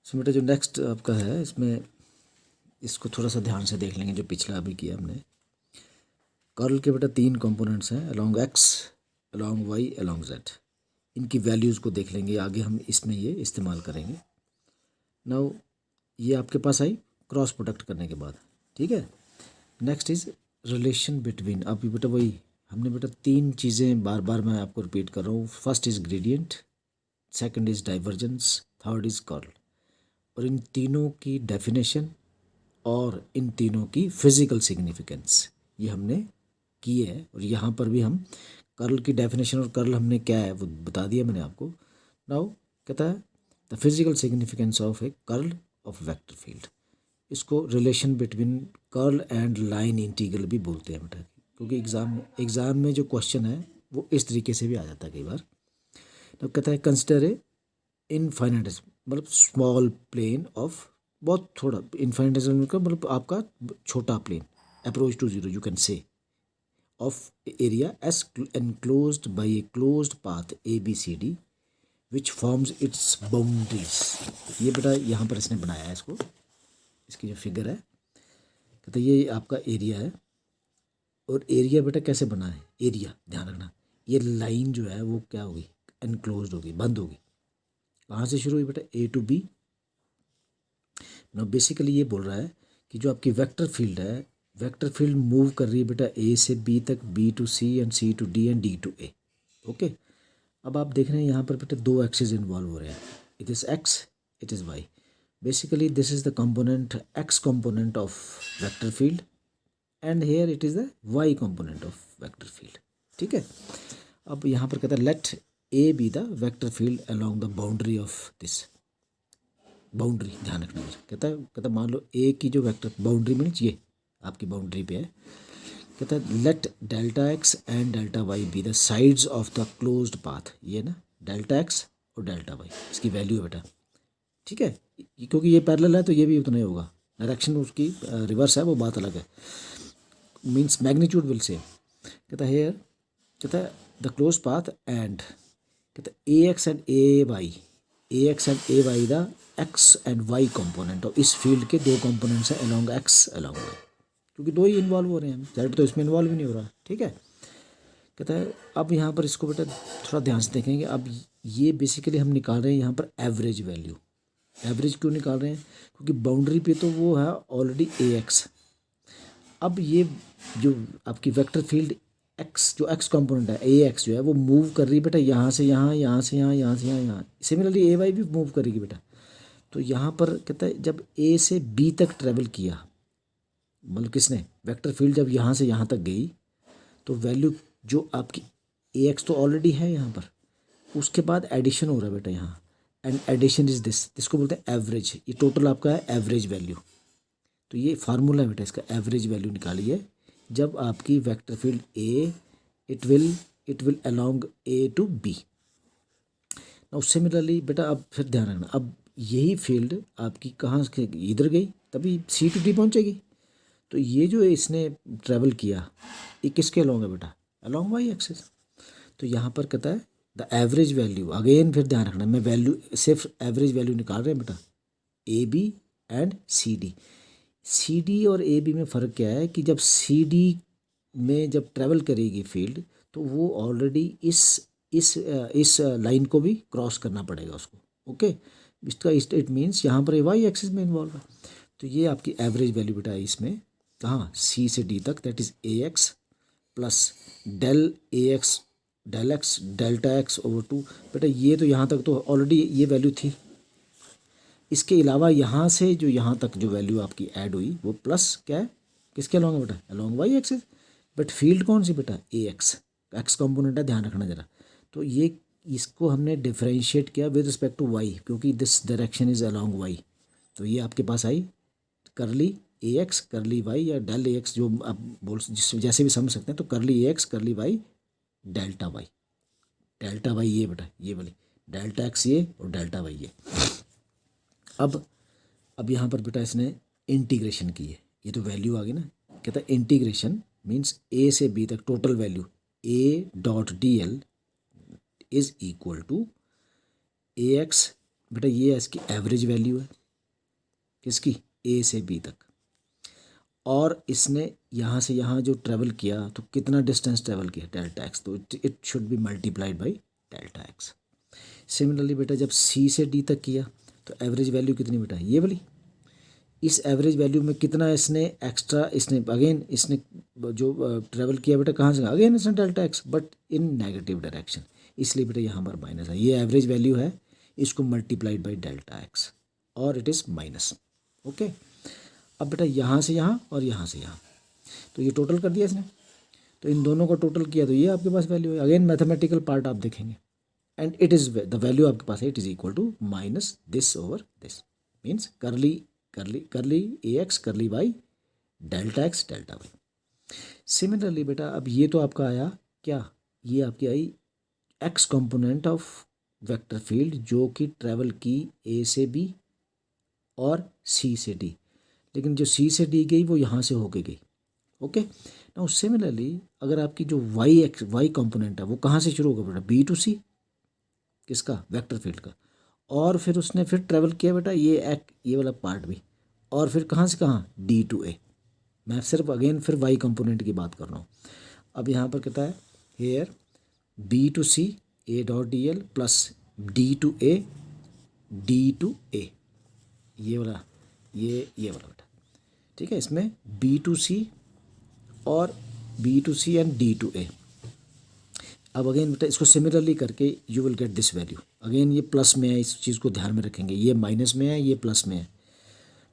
इसमें बेटा जो नेक्स्ट आपका है, इसमें इसको थोड़ा सा ध्यान से देख लेंगे जो पिछला अभी किया हमने। कर्ल के बेटा 3 कंपोनेंट्स हैं, along X, along Y, along Z. इनकी वैल्यूज़ को देख लेंगे, आगे हम इसमें ये इस्तेमाल करेंगे। नाउ ये आपके पास आई क्रॉस प्रोडक्ट करने के बाद, ठीक है। नेक्स्ट इज रिलेशन बिटवीन, अब ये बेटा वही हमने बेटा 3 चीज़ें बार बार मैं आपको रिपीट कर रहा हूँ। First is gradient, second is divergence, third is curl. और इन तीनों की डेफिनेशन और इन तीनों की फिजिकल सिग्निफिकेंस ये हमने की है। और यहाँ पर भी हम कर्ल की डेफिनेशन और कर्ल हमने क्या है वो बता दिया मैंने आपको। नाउ कहता है the physical significance of a curl of vector field. इसको relation between curl and line integral भी बोलते हैं बेटा, क्योंकि एग्ज़ाम में जो क्वेश्चन है वो इस तरीके से भी आ जाता है कई बार। तो कहता है कंसिडर ए इनफाइनाइट, मतलब स्मॉल प्लेन ऑफ, बहुत थोड़ा इनफाइनाइट का मतलब आपका छोटा plane, approach to zero you can say, of area as enclosed by a closed path A B C D which forms its boundaries. ये बेटा यहाँ पर इसने बनाया है इसको, इसकी जो फिगर है कहते ये आपका एरिया है। और एरिया बेटा कैसे बना है, एरिया ध्यान रखना, ये लाइन जो है वो क्या होगी, एनक्लोज्ड होगी, बंद होगी। कहाँ से शुरू हुई बेटा, ए टू बी। ना बेसिकली ये बोल रहा है कि जो आपकी वेक्टर फील्ड है, वेक्टर फील्ड मूव कर रही है बेटा ए से बी तक, B to C and C to D and D to A. Okay, अब आप देख रहे हैं यहाँ पर बेटा 2 एक्सिस इन्वॉल्व हो रहे हैं, it is X, it is Y. Basically this is the component, X component of vector field and here it is the Y component of vector field, ठीक है। अब यहाँ पर कहता है let A be the vector field along the boundary of this, boundary ध्यान रखना मेरा। कहता मान लो ए की जो वेक्टर बाउंड्री मीन्स ये आपकी बाउंड्री पे है। कहता है let delta X and delta Y be the sides of the closed path, ये ना डेल्टा एक्स और डेल्टा वाई इसकी वैल्यू है बेटा, ठीक है। क्योंकि ये पैरेलल है तो ये भी उतना ही होगा, डायरेक्शन उसकी रिवर्स है वो बात अलग है, मीन्स मैग्नीट्यूड विल सेम। कहता है हेयर, कहता है द क्लोज पाथ एंड, कहता है A x and A y, A x and A y the x and y component, और इस फील्ड के 2 कंपोनेंट्स हैं अलोंग एक्स अलोंग वाई, क्योंकि 2 ही इन्वॉल्व हो रहे हैं, जेड तो इसमें इन्वॉल्व ही नहीं हो रहा, ठीक है। कहता है अब यहाँ पर इसको बेटा थोड़ा ध्यान से देखेंगे। अब ये बेसिकली हम निकाल रहे हैं यहाँ पर एवरेज वैल्यू। एवरेज क्यों निकाल रहे हैं, क्योंकि बाउंड्री पे तो वो है ऑलरेडी ए एक्स। अब ये जो आपकी वेक्टर फील्ड एक्स, जो एक्स कंपोनेंट है ए एक्स जो है वो मूव कर रही है बेटा यहाँ से यहाँ, यहाँ से यहाँ, यहाँ से यहाँ, यहाँ। सिमिलरली ए वाई भी मूव करेगी बेटा। तो यहाँ पर कहता है जब ए से बी तक ट्रेवल किया, मतलब किसने, वेक्टर फील्ड जब यहाँ से यहाँ तक गई, तो वैल्यू जो आपकी ए एक्स तो ऑलरेडी है यहाँ पर, उसके बाद एडिशन हो रहा है बेटा यहाँ, एंड एडिशन इज दिस, इसको बोलते हैं एवरेज। ये टोटल आपका है एवरेज वैल्यू। तो ये फार्मूला है बेटा इसका, एवरेज वैल्यू निकालिए जब आपकी vector field A it will along A to B. Now similarly बेटा अब फिर ध्यान रखना, अब यही फील्ड आपकी कहाँ से इधर गई तभी सी टू डी पहुँचेगी। तो ये जो इसने ट्रेवल किया ये किसके अलोंग है बेटा, अलोंग वाई एक्सिस। तो यहाँ पर कहता है द एवरेज वैल्यू, अगेन फिर ध्यान रखना मैं वैल्यू सिर्फ एवरेज वैल्यू निकाल रहे हैं बेटा, A B and C D. C D और ए बी में फ़र्क क्या है कि जब सी डी में जब ट्रैवल करेगी फील्ड तो वो ऑलरेडी इस लाइन को भी क्रॉस करना पड़ेगा उसको, ओके। इसका इट मीन्स यहाँ पर वाई एक्सिस में इन्वॉल्व है। तो ये आपकी एवरेज वैल्यू बेटा है इसमें, कहाँ, सी से डी तक, that is A X plus del A X, del X delta X over 2। बेटा ये तो यहाँ तक तो ऑलरेडी ये वैल्यू थी, इसके अलावा यहाँ से जो यहाँ तक जो वैल्यू आपकी ऐड हुई वो प्लस क्या है, किसके अलोंग है बेटा, along Y axis. But field कौन सी बेटा, ए एक्स, एक्स कंपोनेंट है, ध्यान रखना जरा। तो ये इसको हमने डिफरेंशिएट किया विद रिस्पेक्ट टू वाई, क्योंकि this direction is along Y. तो ये आपके पास I curly A x curly Y, या डेल ए एक्स जो आप बोल जैसे भी समझ सकते हैं। तो curly A x curly Y delta Y, delta Y ये बेटा, ये वाली डेल्टा एक्स ये और डेल्टा वाई ये। अब यहाँ पर बेटा इसने इंटीग्रेशन की है, ये तो वैल्यू आ गई ना। कहता है इंटीग्रेशन मीन्स ए से बी तक total value A dot D L is equal to A X बेटा ये इसकी एवरेज वैल्यू है, किसकी, ए से बी तक, और इसने यहाँ से यहाँ जो ट्रेवल किया तो कितना डिस्टेंस ट्रेवल किया, डेल्टा एक्स, तो it should B multiplied by delta x. Similarly बेटा जब सी से डी तक किया तो एवरेज वैल्यू कितनी बेटा, ये वाली, इस एवरेज वैल्यू में कितना इसने एक्स्ट्रा, इसने अगेन इसने जो ट्रेवल किया बेटा कहाँ से, अगेन इसने delta x but in negative direction, इसलिए बेटा यहाँ पर माइनस है, ये एवरेज वैल्यू है, इसको मल्टीप्लाइड बाई डेल्टा एक्स और इट इज़ माइनस। ओके, अब बेटा यहाँ से यहाँ और यहाँ से यहाँ, तो ये टोटल कर दिया इसने, तो इन दोनों का टोटल किया तो ये आपके पास वैल्यू है। अगेन मैथमेटिकल पार्ट आप देखेंगे and it is the value आपके पास है, it is equal to minus this over this, means curly curly A x curly Y delta x delta y. Similarly बेटा अब ये तो आपका आया क्या, ये आपकी आई x component of vector field जो कि ट्रेवल की ए से बी और सी से डी, लेकिन जो सी से डी गई वो यहाँ से होके गई। ओके, नाउ सिमिलरली अगर आपकी जो वाई कंपोनेंट है वो कहाँ से शुरू होगा बेटा, बी टू सी, किसका, वेक्टर फील्ड का, और फिर उसने फिर ट्रेवल किया बेटा ये वाला पार्ट भी, और फिर कहाँ से कहाँ, डी टू ए। मैं सिर्फ अगेन फिर वाई कंपोनेंट की बात कर रहा हूँ। अब यहाँ पर कहता है here B to C A dot D L plus D to A D to A, ये वाला ये वाला बेटा, ठीक है, इसमें बी टू सी और B to C and D to A. अब अगेन बेटा इसको सिमिलरली करके you will get this value, again ये प्लस में है, इस चीज़ को ध्यान में रखेंगे, ये माइनस में है, ये प्लस में है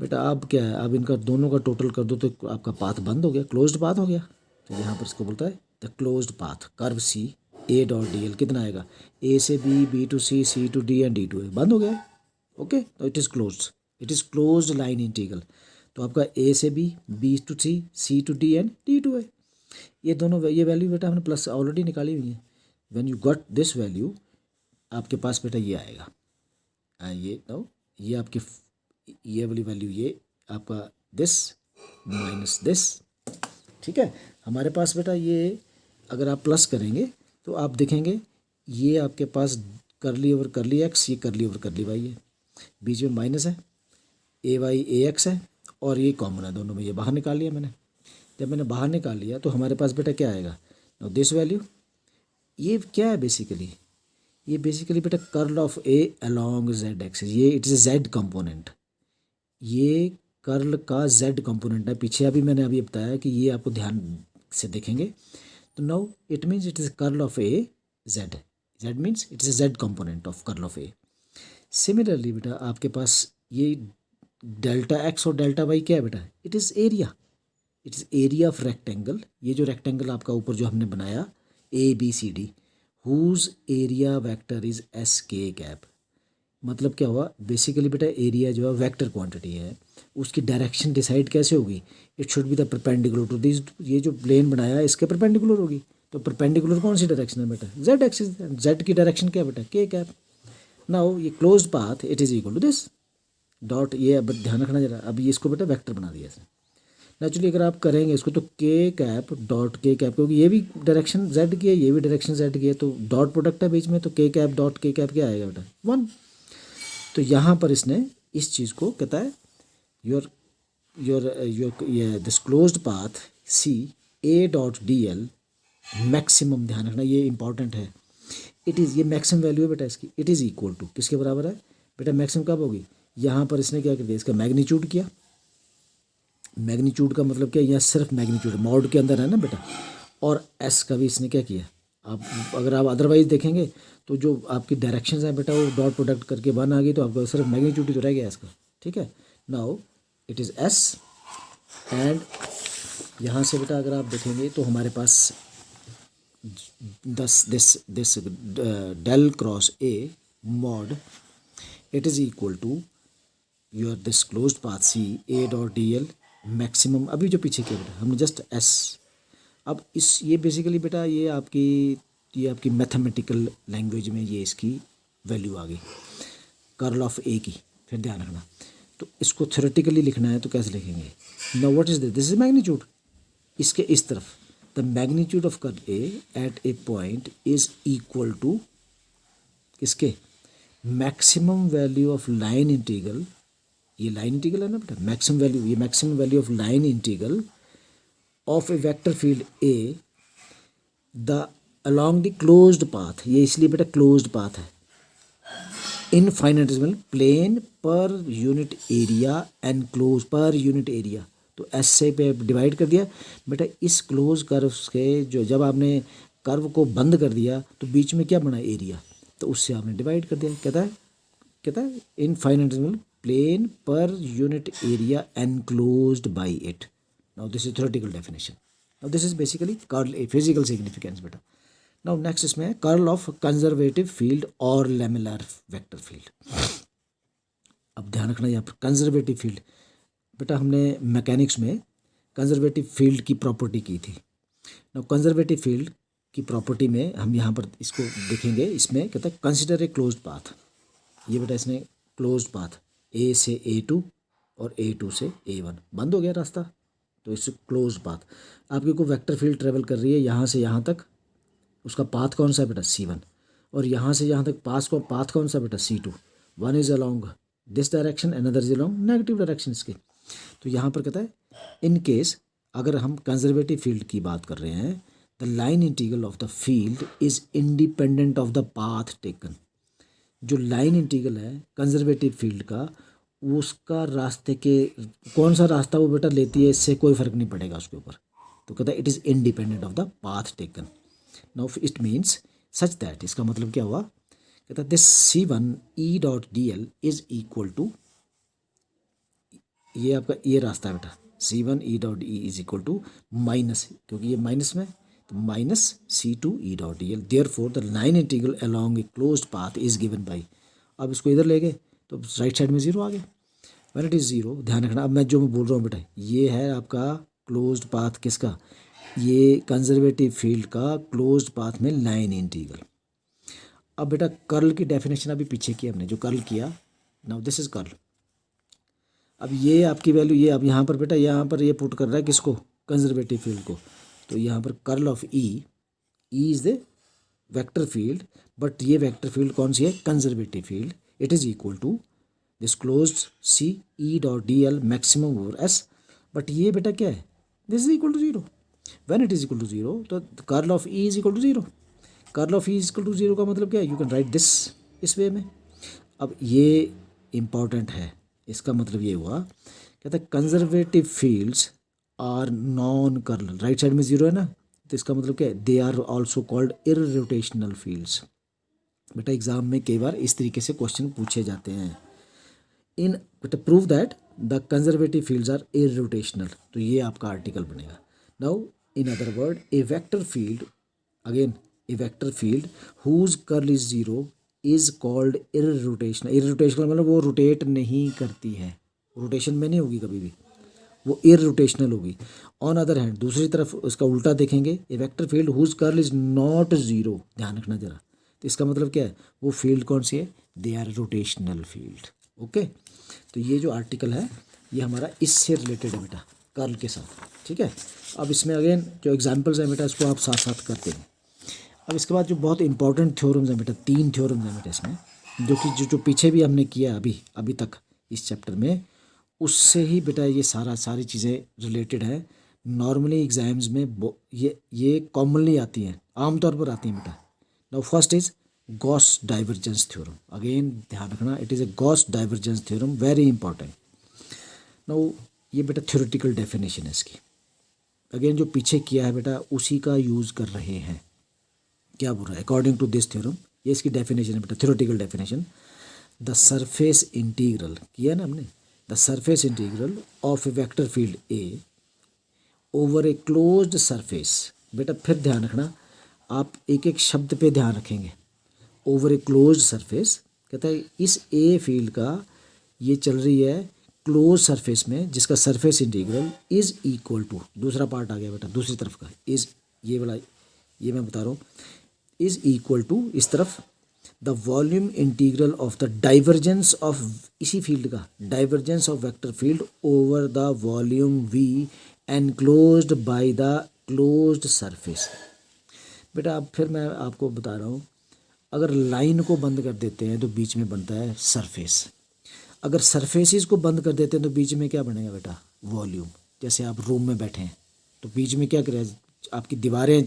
बेटा। अब क्या है, अब इनका दोनों का टोटल कर दो तो आपका पाथ बंद हो गया, क्लोज्ड पाथ हो गया, तो यहाँ पर इसको बोलता है the closed path curve C A dot D L, कितना आएगा, ए से B, B to C to D and D to A, बंद हो गया। ओके, तो it is closed, it is closed line integral, तो आपका ए से B to C to D and D to A, ये दोनों ये वैल्यू बेटा हमने प्लस ऑलरेडी निकाली हुई है। When you got this value आपके पास बेटा ये आएगा, ये नो ये आपकी ये वाली वैल्यू, ये आपका दिस माइनस दिस, ठीक है। हमारे पास बेटा ये अगर आप प्लस करेंगे तो आप देखेंगे ये आपके पास करली ओवर करली एक्स, ये करली ओवर करली वाई है, बीच में माइनस है, ए वाई ए एक्स है, और ये कॉमन है दोनों में, ये बाहर निकाल लिया मैंने। जब मैंने बाहर निकाल लिया तो हमारे पास बेटा क्या आएगा, नाउ दिस वैल्यू, ये क्या है बेसिकली, ये बेसिकली बेटा curl of A along Z axis, ये it is A Z component, ये कर्ल का जेड कंपोनेंट है। पीछे अभी मैंने अभी बताया कि ये आपको ध्यान से देखेंगे, तो now it means it is curl of A Z, Z means it is A Z component of curl of A. Similarly बेटा आपके पास ये डेल्टा एक्स और डेल्टा वाई क्या है बेटा, it is area, it is area of rectangle, ये जो रेक्टेंगल आपका ऊपर जो हमने बनाया A B C D, whose area vector is S K cap, मतलब क्या हुआ बेसिकली बेटा, एरिया जो है वेक्टर क्वांटिटी है, उसकी डायरेक्शन डिसाइड कैसे होगी, it should be the perpendicular to this, ये जो प्लेन बनाया है इसके परपेंडिकुलर होगी, तो परपेंडिकुलर कौन सी डायरेक्शन है बेटा, जेड एक्सिस, जेड की डायरेक्शन क्या है बेटा, के कैप। नाउ ये closed path it is equal to this dot, ये अब ध्यान रखना जरा, अब ये इसको बेटा वेक्टर बना दिया इसने। नेचुरली अगर आप करेंगे इसको तो के कैप डॉट के कैप, क्योंकि ये भी डायरेक्शन जेड की है, ये भी डायरेक्शन जेड की है, तो डॉट प्रोडक्ट है बीच में, तो के कैप डॉट के कैप क्या आएगा बेटा, 1। तो यहाँ पर इसने इस चीज़ को कहता है योर ये this closed path C A dot D L maximum, ध्यान रखना ये इंपॉर्टेंट है, इट इज़, ये मैक्सिमम वैल्यू है बेटा इसकी, इट इज़ इक्वल टू किसके बराबर है बेटा, मैक्सिमम कब होगी, यहाँ पर इसने क्या कर दिया, इसका मैग्नीट्यूड किया, मैग्नीट्यूड का मतलब क्या, यहाँ सिर्फ मैग्नीट्यूड मॉड के अंदर है ना बेटा, और एस का भी इसने क्या किया, आप अगर आप अदरवाइज देखेंगे तो जो आपकी डायरेक्शंस हैं बेटा वो डॉट प्रोडक्ट करके 1 आ गई, तो आपका सिर्फ मैग्नीट्यूड ही तो रह गया इसका, ठीक है। Now it is S, and यहाँ से बेटा अगर आप देखेंगे तो हमारे पास this del cross A mod it is equal to your this closed path C A dot D L maximum, अभी जो पीछे किया बेटा हमने जस्ट एस। अब इस ये बेसिकली बेटा ये आपकी मैथमेटिकल लैंग्वेज में ये इसकी वैल्यू आ गई कर्ल ऑफ ए की। फिर ध्यान रखना, तो इसको थ्योरेटिकली लिखना है तो कैसे लिखेंगे, now what is this is magnitude, इसके इस तरफ the magnitude of curl A at a point is equal to किसके, maximum value of line integral, ये लाइन इंटीग्रल है ना बेटा, मैक्सिमम वैल्यू, ये maximum value of line integral of a vector field A the along the closed path, ये इसलिए बेटा closed path है, इनफाइनाइटेसिमल प्लेन पर यूनिट एरिया एंड क्लोज पर यूनिट एरिया, तो एस से पे डिवाइड कर दिया बेटा। इस क्लोज कर्व के जो जब आपने कर्व को बंद कर दिया तो बीच में क्या बना, एरिया, तो उससे आपने डिवाइड कर दिया। कहता है इनफाइनाइटेसिमल प्लेन पर unit area enclosed by it. Now this is theoretical definition. Now this is basically curl A physical significance बेटा। नाउ नेक्स्ट इसमें कर्ल ऑफ कंजर्वेटिव फील्ड और लेमिलर वेक्टर फील्ड। अब ध्यान रखना यहाँ पर कंजर्वेटिव फील्ड बेटा, हमने मैकेनिक्स में कंजर्वेटिव फील्ड की प्रॉपर्टी की थी। नाउ कंजर्वेटिव फील्ड की प्रॉपर्टी में हम यहाँ पर इसको देखेंगे। इसमें कहता है कंसिडर ए क्लोज्ड पाथ, ये बेटा इसने क्लोज्ड पाथ ए से A2 और A2 से A1 बंद हो गया रास्ता, तो इससे क्लोज्ड पाथ। आपकी कोई वेक्टर फील्ड ट्रेवल कर रही है यहाँ से यहाँ तक, उसका पाथ कौन सा है बेटा, C1, और यहाँ से यहाँ तक पाथ कौन सा बेटा, C2। One is along this direction, another is along negative direction इसके। तो यहाँ पर कहता है इन केस अगर हम कंजर्वेटिव फील्ड की बात कर रहे हैं, the line integral of the field is independent of the path taken. जो लाइन इंटीग्रल है कंजर्वेटिव फील्ड का, उसका रास्ते के कौन सा रास्ता वो बेटा लेती है, इससे कोई फर्क नहीं पड़ेगा उसके ऊपर। तो कहता है it is independent of the path taken. Now it means such that, इसका मतलब क्या हुआ, कहता है this C1 E dot DL is equal to, ये आपका ये रास्ता है बेटा, C1 E dot E is equal to minus, क्योंकि ये माइनस में, तो minus C2 E dot DL। Therefore the line integral along a closed path is given by, अब इसको इधर ले गए तो राइट साइड में जीरो आ गया। व्हेन इट इज़ जीरो, ध्यान रखना, अब मैं जो मैं बोल रहा हूँ बेटा, ये है आपका क्लोज्ड पाथ किसका, ये कंजर्वेटिव फील्ड का क्लोज्ड पाथ में लाइन इंटीग्रल। अब बेटा कर्ल की डेफिनेशन अभी पीछे की हमने जो कर्ल किया, नाउ दिस इज कर्ल। अब ये आपकी वैल्यू, ये अब यहाँ पर बेटा, यहाँ पर ये पुट कर रहा है किसको, कंजर्वेटिव फील्ड को। तो यहाँ पर curl of E is the vector field, but ये वेक्टर फील्ड कौन सी है, conservative field. It is equal to this closed C E dot DL maximum over S, but ये बेटा क्या है, this is equal to zero. When it is equal to zero, तो curl of E is equal to zero. Curl of E is equal to zero का मतलब क्या है, you can write this इस वे में। अब ये इम्पॉर्टेंट है, इसका मतलब ये हुआ, कहता है conservative fields are non curl, right side में जीरो है ना, तो इसका मतलब क्या है, they are also called irrotational fields. बेटा एग्जाम में कई बार इस तरीके से क्वेश्चन पूछे जाते हैं। इन बेटा prove that the conservative fields are irrotational, तो ये आपका आर्टिकल बनेगा। Now in other word, a vector field, again a vector field whose curl is zero is called irrotational. Irrotational मतलब वो रोटेट नहीं करती है, रोटेशन में नहीं होगी कभी भी, वो इररोटेशनल होगी। ऑन अदर हैंड, दूसरी तरफ उसका उल्टा देखेंगे, a vector field whose curl is not zero, ध्यान रखना जरा, तो इसका मतलब क्या है, वो फील्ड कौन सी है, they are rotational field. Okay, तो ये जो आर्टिकल है ये हमारा इससे रिलेटेड है बेटा, कर्ल के साथ, ठीक है। अब इसमें अगेन जो एग्जांपल्स हैं बेटा, इसको आप साथ साथ करते हैं। अब इसके बाद जो बहुत इंपॉर्टेंट थ्योरम्स हैं बेटा, 3 थ्योरम्स हैं बेटा इसमें, जो कि जो पीछे भी हमने किया अभी तक इस चैप्टर में, उससे ही बेटा ये सारी चीज़ें रिलेटेड है। नॉर्मली एग्जाम्स में ये कॉमनली आती हैं, आमतौर पर आती हैं बेटा। Now first is Gauss divergence theorem, again ध्यान रखना, it is A Gauss divergence theorem, very important. Now ये बेटा थ्योरेटिकल डेफिनेशन है इसकी, अगेन जो पीछे किया है बेटा उसी का यूज़ कर रहे हैं। क्या बोल रहा है, अकॉर्डिंग टू दिस थ्योरम, ये इसकी डेफिनेशन है बेटा, theoretical definition. The surface integral किया ना हमने, the surface integral of a vector field A over a closed surface. बेटा फिर ध्यान रखना, आप एक एक शब्द पे ध्यान रखेंगे। ओवर ए क्लोज्ड सरफेस, कहता है इस ए फील्ड का ये चल रही है क्लोज सरफेस में, जिसका surface integral is equal to, दूसरा पार्ट आ गया बेटा दूसरी तरफ का, इज ये वाला, ये मैं बता रहा हूँ, इज इक्वल टू इस तरफ the volume integral of the divergence of, इसी फील्ड का divergence of vector field over the volume we enclosed by the closed surface. बेटा अब फिर मैं आपको बता रहा हूँ, अगर लाइन को बंद कर देते हैं तो बीच में बनता है सरफेस, अगर सरफेसेस को बंद कर देते हैं तो बीच में क्या बनेगा बेटा, वॉल्यूम। जैसे आप रूम में बैठे हैं तो बीच में क्या करें, आपकी दीवारें,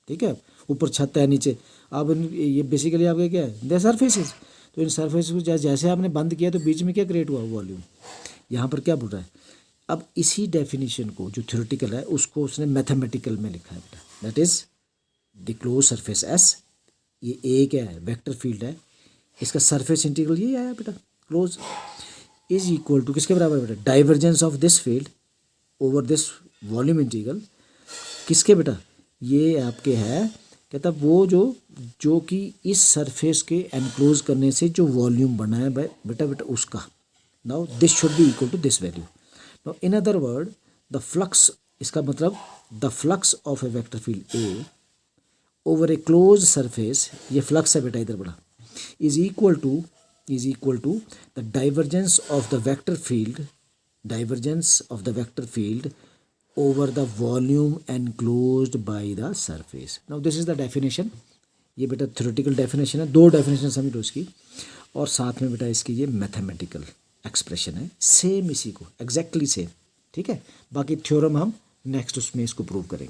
ठीक है, ऊपर छत है, नीचे आप ये बेसिकली आपके क्या है, दे सरफेसेस। तो इन सरफेस को जैसे आपने बंद किया तो बीच में क्या क्रिएट हुआ, वॉल्यूम। यहाँ पर क्या बोल रहा है, अब इसी डेफिनेशन को जो थ्योरेटिकल है उसको उसने मैथमेटिकल में लिखा है बेटा, that is the close surface S, ये ए क्या है, वेक्टर फील्ड है, इसका सरफेस इंटीग्रल ये आया बेटा, क्लोज इज इक्वल टू किसके बराबर बेटा, divergence of this field over this volume integral, किसके बेटा, ये आपके है, कहता वो जो कि इस सरफेस के एनक्लोज करने से जो वॉल्यूम बना है बेटा उसका। Now this should be equal to this value. Now in other word the flux, इसका मतलब the flux of a vector field A over a close surface, ये फ्लक्स है बेटा इधर बड़ा, is equal to the divergence of the vector field over the volume enclosed by the surface. Now this is the definition, ये बेटा theoretical definition है, 2 definition समझ लो इसकी, और साथ में बेटा इसकी ये मैथमेटिकल एक्सप्रेशन है, सेम इसी को एग्जैक्टली सेम, ठीक है। बाकी थ्योरम हम नेक्स्ट उसमें इसको प्रूव करेंगे।